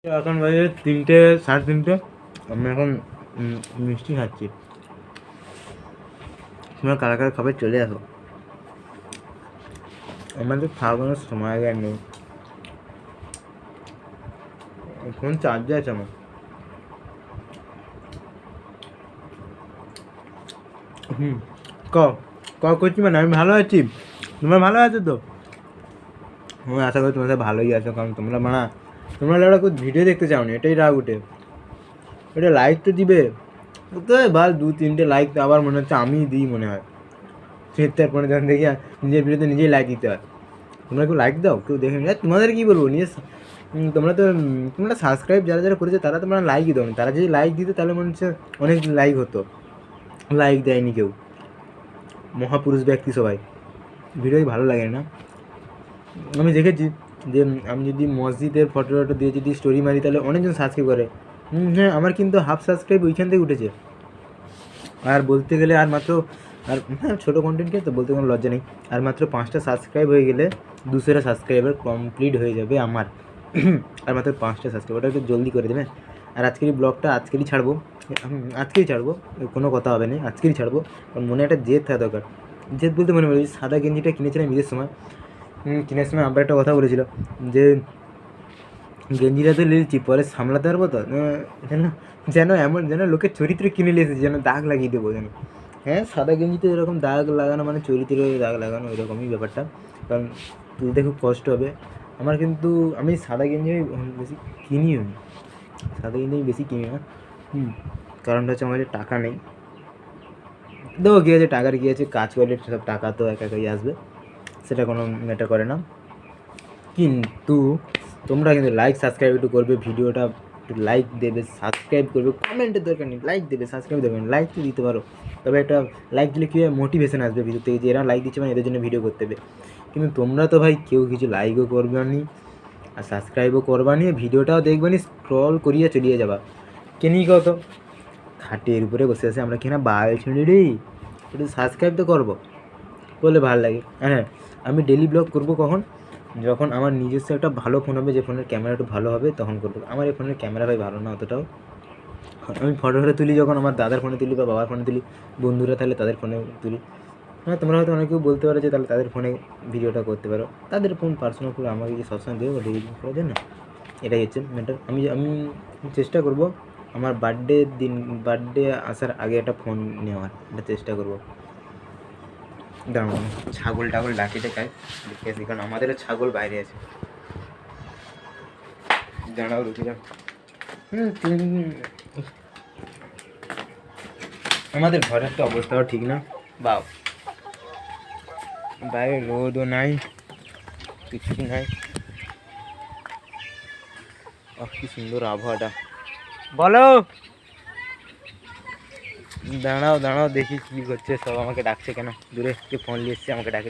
এখন বাজে 3টে 3:30। আমি এখন মিষ্টি খাচ্ছি। তোমরা কারা কারা খাবে চলে আসো। আমাদের খাওয়ানোর সময় আর নেই। ফোন চার্জে আছে আমার। ক ক করছি মানে আমি ভালো আছি। তোমরা ভালো আছো তো? আমি আশা করি তোমাদের ভালোই আছো, কারণ তোমরা ওরা খুব ভিডিও দেখতে চাও না, এটাই রাগ উঠে। এটা লাইক তো দিবে তো ভাই, 2-3টে লাইক তো আবার মনে হচ্ছে আমি দিই মনে হয়। 4-5 জন দেখি নিজের ভিডিওতে নিজেই লাইক দিতে হয়। তোমরা কেউ লাইক দাও? কেউ দেখে তোমাদের কী বলবো তোমরা সাবস্ক্রাইব যারা যারা করেছে তারা তোমরা লাইকই দাও না। তারা যদি লাইক দিত তাহলে মনে হচ্ছে অনেক লাইক হতো। লাইক দেয়নি কেউ, মহাপুরুষ ব্যক্তি সবাই। ভিডিওই ভালো লাগে না। আমি দেখেছি যে আমি যদি মসজিদের ফটো দিয়ে যদি স্টোরি মারি তাহলে অনেকজন সাবস্ক্রাইব করে। হ্যাঁ, আমার কিন্তু হাফ সাবস্ক্রাইব ওইখান থেকে উঠেছে। আর বলতে গেলে হ্যাঁ, ছোটো কন্টেন্টকে তো বলতে কোনো লজ্জা নেই। আর মাত্র 5টা সাবস্ক্রাইব হয়ে গেলে 200টা সাবস্ক্রাইবার কমপ্লিট হয়ে যাবে আমার। আর মাত্র 5টা সাবস্ক্রাইব, ওটা একটু জলদি করে দেবেন। আর আজকের ব্লগটা আজকেরই ছাড়বো, কোনো কথা হবে না, আজকেরই ছাড়বো। কারণ মনে একটা জেদ থাকা দরকার। জেদ বলতে মনে পড়ে সাদা গেঞ্জিটা কিনেছিলাম ঈদের সময়। কেনার সময় আব্বা একটা কথা বলেছিল যে গেঞ্জিটা তো নিয়েছি, পরে সামলাতে পারবো তো, যেন লোকের চরিত্র কিনে নিয়ে এসেছি, যেন দাগ লাগিয়ে দেবো যেন। হ্যাঁ, সাদা গেঞ্জিতে এরকম দাগ লাগানো মানে চরিত্রে দাগ লাগানো, এরকমই ব্যাপারটা। কারণ তুলতে খুব কষ্ট হবে আমার। কিন্তু আমি সাদা গেঞ্জি বেশি কিনিও না, সাদা গেঞ্জি বেশি কিনি না। কারণটা হচ্ছে আমার কাছে টাকা নেই। দেখো কী আছে, টাকার কী আছে, কাজ করলে সব টাকা তো একা একাই আসবে, সেটা কোনো ম্যাটার করে না। কিন্তু তোমরা কিন্তু লাইক সাবস্ক্রাইব একটু করবে, ভিডিওটা একটু লাইক দেবে, সাবস্ক্রাইব করবে। কমেন্টের দরকার নেই, লাইক দেবে, সাবস্ক্রাইব দেবে, লাইক তো দিতে পারো। তবে একটা লাইক দিলে কী হয়, মোটিভেশন আসবে ভিডিও থেকে, যে এরা লাইক দিচ্ছে মানে এদের জন্য ভিডিও করতে হবে। কিন্তু তোমরা তো ভাই কেউ কিছু লাইকও করবে নি আর সাবস্ক্রাইবও করবা নি, ভিডিওটাও দেখবে নি, স্ক্রল করিয়ে চলিয়ে যাবা। কেনি কত খাটের উপরে বসে আছে আমরা কিনা বাল ছিঁড়ি রে, একটু সাবস্ক্রাইব তো করবো বলে ভালো লাগে। হ্যাঁ, আমি ডেলি ব্লগ করবো কখন, যখন আমার নিজস্ব একটা ভালো ফোন হবে, যে ফোনের ক্যামেরা একটু ভালো হবে, তখন করবো। আমার এই ফোনের ক্যামেরা ভাই ভালো না অতটাও। আমি ফটো তুলি যখন আমার দাদার ফোনে তুলি বা বাবার ফোনে তুলি, বন্ধুরা তাহলে তাদের ফোনে তুলি। হ্যাঁ, তোমরা হয়তো অনেকেও বলতে পারো যে তাহলে তাদের ফোনে ভিডিওটা করতে পারো, তাদের ফোন পার্সোনাল ফোন আমাকে যে সবসময় দেবো ডেলি করার জন্য, এটাই হচ্ছে ম্যাটার। আমি চেষ্টা করবো আমার বার্থডে আসার আগে একটা ফোন নেওয়ার, এটা চেষ্টা করবো। দাঁড়ানো ছাগল টাগল ডাকিতে চাই দেখে আসি, কারণ আমাদেরও ছাগল বাইরে আছে। দাঁড়াও রুটি দাও। আমাদের ঘরের তো অবস্থাও ঠিক না, বাও বাইরে রোদও নাই, কিছু নাই। কি সুন্দর আবহাওয়াটা। বলো, দাঁড়াও দেখি কি করছে সব, আমাকে ডাকছে কেন, দূরে ফোন নিয়ে এসছে আমাকে ডাকে।